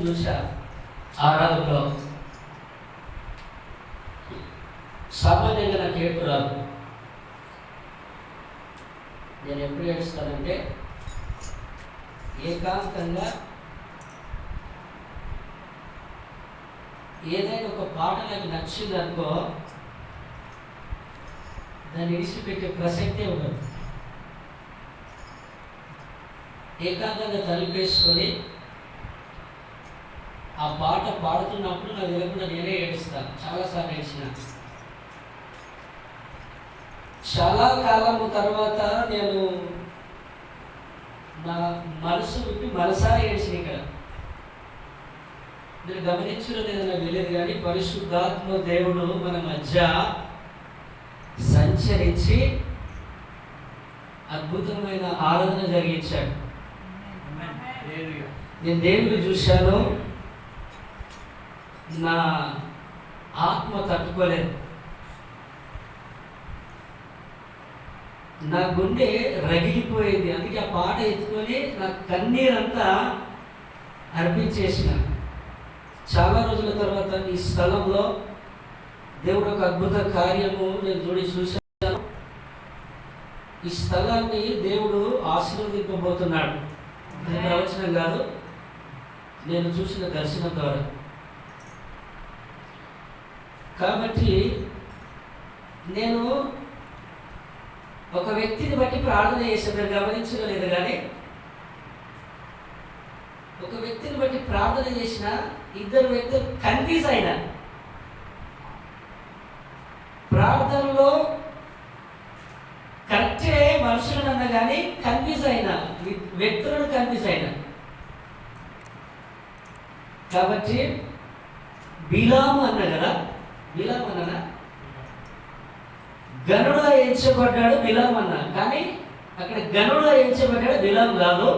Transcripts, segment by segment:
చూసా ఆరాధనలో. సామాన్యంగా నాకు ఏడుపు రాదు. నేను ఎప్పుడు ఏడుస్తానంటే ఏకాంతంగా ఏదైనా ఒక పాట నాకు నచ్చింది అనుకో, దాన్ని విడిచిపెట్టే ప్రసక్తే ఉండదు. ఏకాంతంగా తలుపేసుకొని ఆ పాట పాడుతున్నప్పుడు నాకు తెలియకుండా నేనే ఏడుస్తాను. చాలాసార్లు ఏడ్చిన. చాలా కాలం తర్వాత నేను నా మనసు విప్పి మనసారా ఏడ్చిన. ఇక్కడ మీరు గమనించడం లేదన్నా తెలియదు కానీ పరిశుద్ధాత్మ దేవుడు మన మధ్య సంచరించి అద్భుతమైన ఆరాధన జరిగించాడు. నేను దేవుడు చూశాను, నా ఆత్మ తట్టుకోలేదు. నా గుండె రగిలిపోయింది. అందుకే ఆ పాట ఎత్తుకొని నా కన్నీరంతా అర్పించేసిన. చాలా రోజుల తర్వాత ఈ స్థలంలో దేవుడు ఒక అద్భుత కార్యము నేను చూశాను. ఈ స్థలాన్ని దేవుడు ఆశీర్వదింపబోతున్నాడు. ప్రవచనం కాదు, నేను చూసిన దర్శనం ద్వారా. కాబట్టి నేను ఒక వ్యక్తిని బట్టి ప్రార్థన చేశాను. నేను గమనించలేదు కానీ ఒక వ్యక్తిని బట్టి ప్రార్థన చేసిన ఇద్దరు వ్యక్తులు కన్ఫ్యూజ్ అయినా. ప్రార్థనలో కరెక్టే మనుషులను అన్నా కానీ కన్ఫ్యూజ్ అయినా, వ్యక్తులను కన్ఫ్యూజ్ అయినా. కాబట్టి బిలాము అన్నా కదా, బిలాము అన్నా గనుడుగా ఎంచబడ్డాడు బిలాము అన్నా, కానీ అక్కడ గనుడుగా ఎంచబడ్డాడు బిలాము కాదు.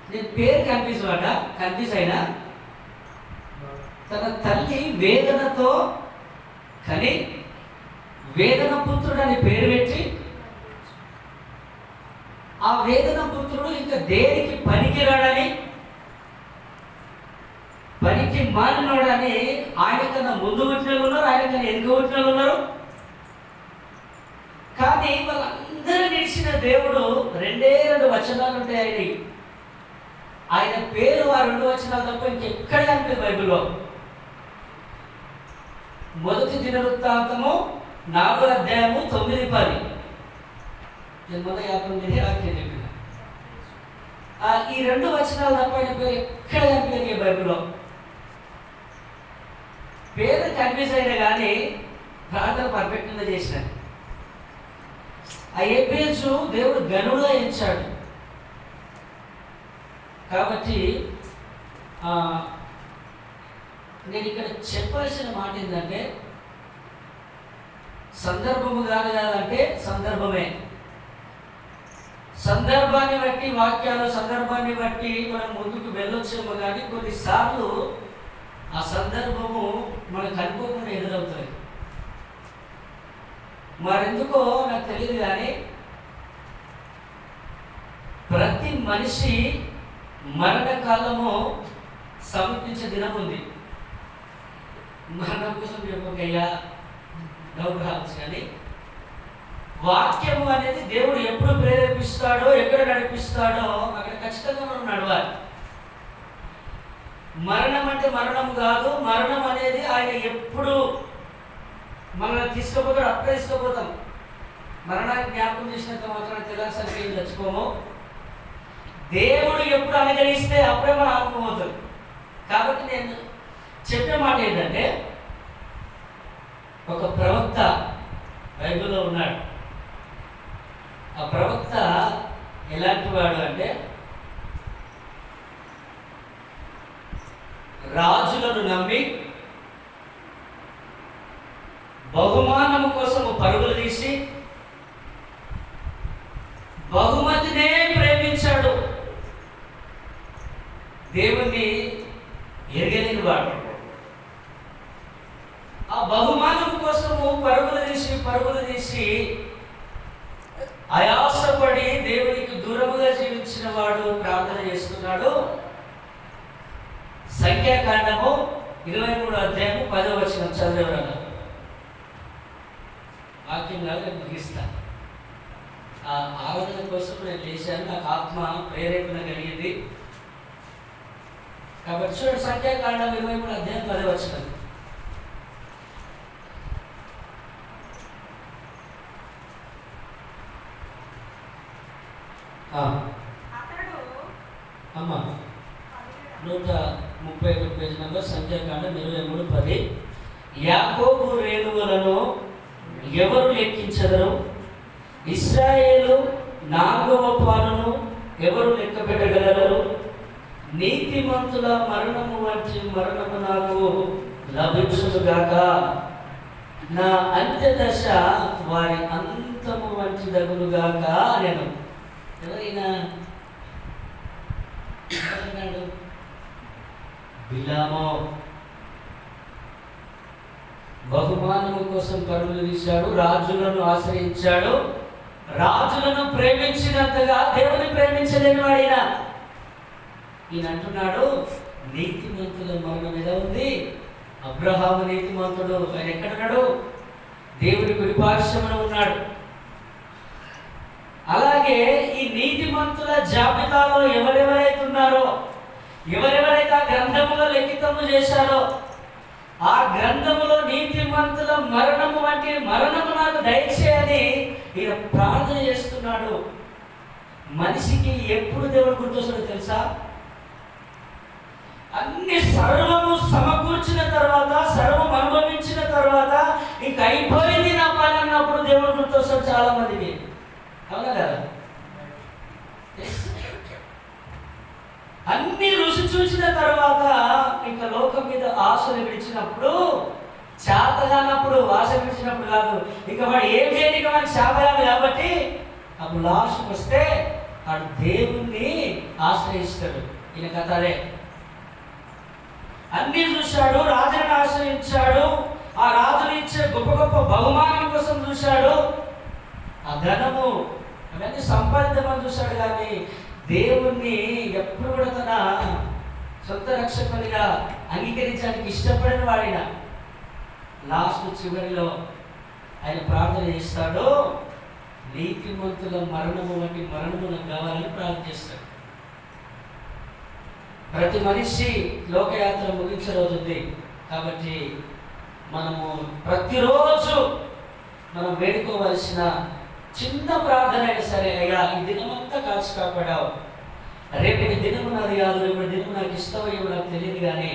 నేను పేరు కన్ఫ్యూజ్ అయినా. తన తల్లి వేదనతో కానీ వేదన పుత్రుడు అని పేరు పెట్టి, ఆ వేదన పుత్రుడు ఇంకా దేనికి పనికిరాడని, పనికి మారినోడని ఆయన కన్నా ముందు వచ్చిన వాళ్ళు ఉన్నారు, ఆయన కన్నా వెనుక వచ్చిన వాళ్ళు ఉన్నారు. కానీ వాళ్ళందరూ నిలిచిన దేవుడు 2 వచనాలు ఉంటాయి. ఆయన పేరు ఆ 2 వచనాలు తప్ప ఇంకెక్కడ కనిపించదు బైబిల్లో. మొదటి దినవృత్తాంతము 4వ అధ్యాయము 9-10. నేను మొన్న 59 వాక్యం చెప్పిన. ఈ 2 వచనాలు తప్ప ఆయన పేరు ఎక్కడ కనిపించదు బైబిల్లో. పేరు కన్ఫ్యూజ్ అయినా కానీ ప్రార్థన పర్ఫెక్ట్గా చేసిన. ఆ ఎబ్బేజు దేవుడు గనుడుగా ఎంచాడు. కాబట్టి నేను ఇక్కడ చెప్పాల్సిన మాట ఏంటంటే, సందర్భము కాదంటే సందర్భమే. సందర్భాన్ని బట్టి వాక్యాలు, సందర్భాన్ని బట్టి మనం ముందుకు వెళ్ళొచ్చేమో కానీ కొన్నిసార్లు ఆ సందర్భము మనకు అనుకోకుండా ఎదురవుతుంది. మరెందుకో నాకు తెలియదు కానీ ప్రతి మనిషి మరణకాలము సమర్పించే దినం ఉంది. మరణం కోసం చెప్పకయ్యా డౌట్ రావచ్చు, కానీ వాక్యము అనేది దేవుడు ఎప్పుడు ప్రేరేపిస్తాడో, ఎక్కడ నడిపిస్తాడో అక్కడ ఖచ్చితంగా మనం నడవాలి. మరణం అంటే మరణం కాదు. మరణం అనేది ఆయన ఎప్పుడు మనల్ని తీసుకుపోతాడు, అప్పుడే తీసుకుపోతాం. మరణాన్ని జ్ఞాపకం చేసినంత మాత్రం తెలాసరికి ఏం తెచ్చుకోము. దేవుడు ఎప్పుడు అనుగ్రహిస్తే అప్పుడే మన ఆత్మ పోతుంది. కాబట్టి నేను చెప్పే మాట ఏంటంటే, ఒక ప్రవక్త బైబిల్లో ఉన్నాడు. ఆ ప్రవక్త ఎలాంటి వాడు అంటే, రాజులను నమ్మి బహుమానము కోసము పరుగులు తీసి బహుమతినే ప్రేమించాడు. దేవుణ్ణి ఎరగలేని వాడు. ఆ బహుమానం కోసము పరుగులు తీసి ఆయాసపడి దేవునికి దూరముగా జీవించిన వాడు ప్రార్థన చేస్తున్నాడు. సంఖ్యాకాండము 23 అధ్యాయము 10వ వచనం చదివేవారు. వాక్యం కాదు, నేను ముగిస్తాను. ఆ ఆరాధన కోసం నేను లేచాను, నాకు ఆత్మ ప్రేరేపణ కలిగింది. కాబట్టి చూడండి, సంఖ్యాకాండం 23 అధ్యాయం 10వ వచనం. అమ్మా 131 పేజీ నెంబర్, సంఖ్యాకాండం 23:10. యాకోబు రేణువులను ఎవరు లెక్కించగలరు? ఇశ్రాయేలు నాలుగవ పాలును ఎవరు లెక్క పెట్టగలరు? నీతిమంతుల మరణము వంటి మరణము నాకు లభించుగాక. నా అంత్యదశ వారి అంతము వంటి దగులుగాక. నేను ఎవరైనా అన్నాడు? బిలాము బహుమానము కోసం పరుగులు తీశాడు, రాజులను ఆశ్రయించాడు. రాజులను ప్రేమించినంతగా దేవుని ప్రేమించలేని వాడిన ఈయన అంటున్నాడు, నీతిమంతుల మరణం ఎలా ఉంది? అబ్రహాము నీతిమంతుడు, ఆయన ఎక్కడున్నాడు? దేవుని కుడిపార్శ్వమున ఉన్నాడు. అలాగే ఈ నీతిమంతుల జాబితాలో ఎవరెవరైతే ఉన్నారో, ఎవరెవరైతే ఆ గ్రంథములో లిఖితము చేశారో, ఆ గ్రంథములో నీతిమంతుల మరణము వంటి మరణము నాకు దయచేయని ఈయన ప్రార్థన చేస్తున్నాడు. మనిషికి ఎప్పుడు దేవుడు గుర్తొస్తాడో తెలుసా? అన్ని సర్వము సమకూర్చిన తర్వాత, సర్వం అనుభవించిన తర్వాత, ఇంక అయిపోయింది నా పని అన్నప్పుడు దేవుడు గుర్తొస్తాడు చాలా మందికి. అవునా కదా? అన్ని రుచి చూసిన తర్వాత ఇంకా లోకం మీద ఆశలు విడిచినప్పుడు, చేతగానప్పుడు, ఆశ విడిచినప్పుడు కాదు, ఇంకా వాడు ఏం చేయని మనకి శాపయాలు కాబట్టి అప్పుడు లాస్ట్కి వస్తే వాడు దేవుణ్ణి ఆశ్రయిస్తాడు. ఈయన కథ అదే. అన్ని చూశాడు, రాజుని ఆశ్రయించాడు, ఆ రాజుని ఇచ్చే గొప్ప గొప్ప బహుమానం కోసం చూశాడు, ఆ ధనము అవన్నీ సంపాదిద్దామని చూశాడు. కానీ దేవుణ్ణి ఎప్పుడు కూడా తన సొంత రక్షకునిగా అంగీకరించడానికి ఇష్టపడిన వాడిన లాస్ట్ చివరిలో ఆయన ప్రార్థన చేస్తాడు, నీతిమంతుల మరణము వంటి మరణము నాకు కావాలని ప్రార్థన చేస్తాడు. ప్రతి మనిషి లోకయాత్ర ముగించే రోజు ఉంది కాబట్టి మనము ప్రతిరోజు మనం వేడుకోవలసిన చిన్న ప్రార్థన అయినా సరే, అయ్యా ఈ దినమంతా కాచి కాపాడావు, రేపటి దినము నాది కాదు, రేపటి దినము నాకు ఇష్టమయ్యో నాకు తెలియదు, కానీ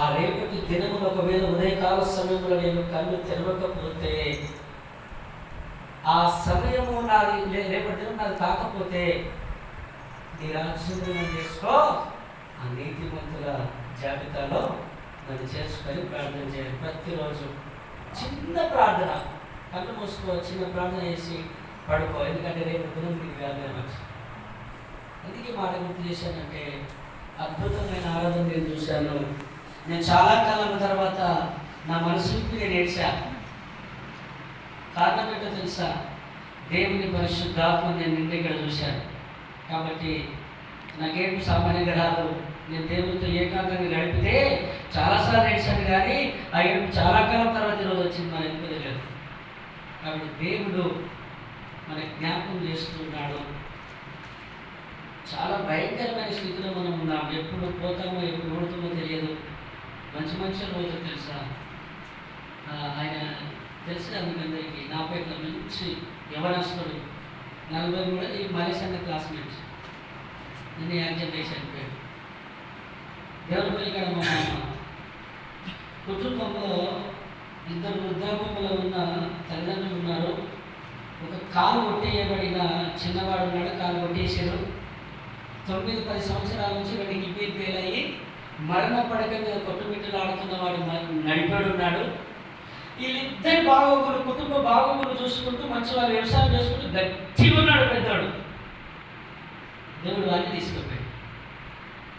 ఆ రేపటి దినము ఒకవేళ ఉదయకాల సమయంలో నేను కళ్ళు తెరవకపోతే, ఆ సమయము నాది, రేపటి దినం నాది కాకపోతే నీ రాజ్యం చేసుకో, ఆ నీతిమంతుల జాబితాలో నన్ను చేసుకొని ప్రార్థన చేయాలి. ప్రతిరోజు చిన్న ప్రార్థన, కళ్ళు మూసుకో, చిన్న ప్రార్థన చేసి పడుకో. ఎందుకంటే రేపు దినం నీకు వ్యాధి వచ్చి. ఎందుకు మాట గుర్తు చేశానంటే, అద్భుతమైన ఆరాధన నేను చూశాను. నేను చాలా కాలం తర్వాత నా మనసుకి నేను ఏడ్చాను. కారణం ఏంటో తెలుసా? దేవుని పరిశుద్ధాత్మ నేను నిండి ఇక్కడ చూశాను. కాబట్టి నాకేం సామాన్యంగా రాదు. నేను దేవునితో ఏకాంతంగా గడిపితే చాలాసార్లు ఏడ్చాను, కానీ ఆ ఏడుపు చాలా కాలం తర్వాత ఈరోజు వచ్చింది, మన ఎందుకు తెలియదు. కాబట్టి దేవుడు మన జ్ఞాపకం చేస్తున్నాడు. చాలా భయంకరమైన స్థితిలో మనం ఉన్నాం. ఎప్పుడు పోతామో ఎప్పుడు ఓడుతామో తెలియదు. మంచి మంచి రోజులు తెలుసా? ఆయన తెలిసిన అందరికీ నాపై మంచి యవనస్తుడు 43 ఈ మలేషియా క్లాస్మేట్స్ నిన్న యాక్సిడెంట్ చేసి చనిపోయాడు. దేవుని ఇక్కడ మా కుటుంబంలో 2 వృద్ధాపంలో ఉన్న తల్లిదండ్రులు ఉన్నారు. ఒక కాలు కొట్టేయబడిన చిన్నవాడు ఉన్నాడు, కాలు కొట్టేసారు. 9-10 సంవత్సరాల నుంచి వాడికి కిడ్నీ ఫెయిల్ అయ్యి మరణ పడక మీద కొట్టుమిట్టలు ఆడుతున్న వాడు నడిపాడు ఉన్నాడు. వీళ్ళిద్దరి బాగోగులు, కుటుంబ బాగోగులు చూసుకుంటూ మంచి వాళ్ళు వ్యవసాయం చేసుకుంటూ గట్టిగా ఉన్నాడు పెద్దవాడు. దేవుడు వాడిని తీసుకుపోయాడు.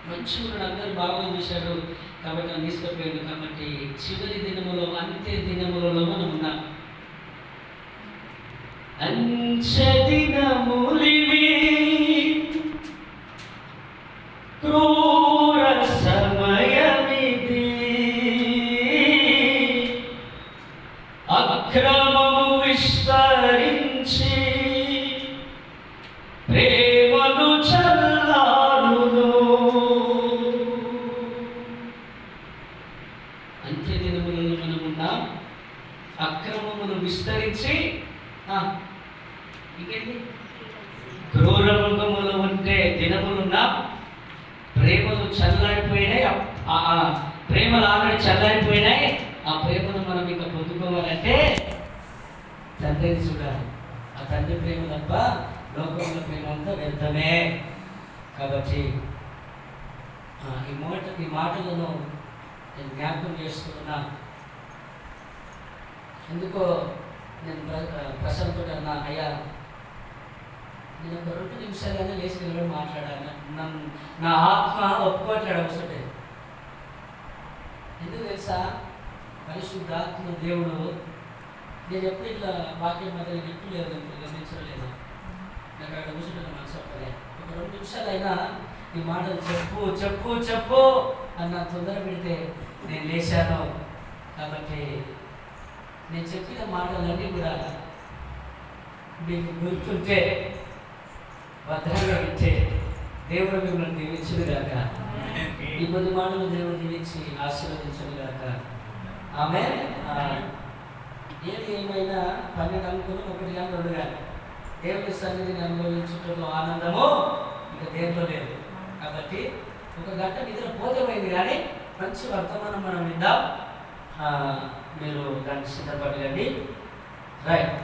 మంచిగా ఉన్నాడు, అందరూ బాగోగులు చూశాడు కాబట్టి నన్ను తీసుకుపోయాడు. కాబట్టి చివరి దినములో, అంత్య దినములలో మనం ఉన్నాం. అంచెదినములివి క్రూర సమయ ఉన్నాం. ప్రేమలు చల్లారిపోయినాయి, ఆ ప్రేమలు ఆల్రెడీ చల్లారిపోయినాయి. ఆ ప్రేమను మనం ఇంకా పొందుకోవాలంటే తండ్రిని చూడాలి. ఆ తండ్రి ప్రేమ తప్ప లోకంలో ప్రేమ అంతా వ్యర్థమే. కాబట్టి ఈ మాటలను నేను జ్ఞాపకం చేస్తున్నా. ఎందుకో నేను ప్రశాంత్ అన్నా, అయ్యా నేను ఒక 2 నిమిషాలైనా లేచి నిలబడి మాట్లాడాను. నా ఆత్మ ఒప్పుకోవట్లేడు అవసరం. ఎందుకు తెలుసా? పరిశుద్ధాత్మ దేవుడు, నేను ఎప్పుడు ఇట్లా వాక్యం మధ్య ఎప్పుడు లేదు, గమనించలేదు. నాకు అక్కడ కూర్చుంటున్న మనసు ఒక్కడే. ఒక 2 నిమిషాలైనా ఈ మాటలు చెప్పు చెప్పు చెప్పు అన్న తొందర పెడితే నేను లేచాను. కాబట్టి నేను చెప్పిన మాటలన్నీ కూడా మీకు గుర్తుంటే, భద్రంగా వింటే దేవుడు మిమ్మల్ని దీవించును గాక. ఈ కొద్ది మాటలు దేవుడు దీవించి ఆశీర్వదించును గాక. ఆమేన్. ఏది ఏమైనా 12 అనుకుని 1 కానీ 2 కానీ దేవుని సన్నిధిని అనుభవించడంలో ఆనందము ఇక దేంట్లో లేదు. కాబట్టి 1 గంట నిద్ర పోతమైంది, కానీ మంచి వర్తమానం మనం విందాం. మీరు దానికి సిద్ధపడండి. రైట్.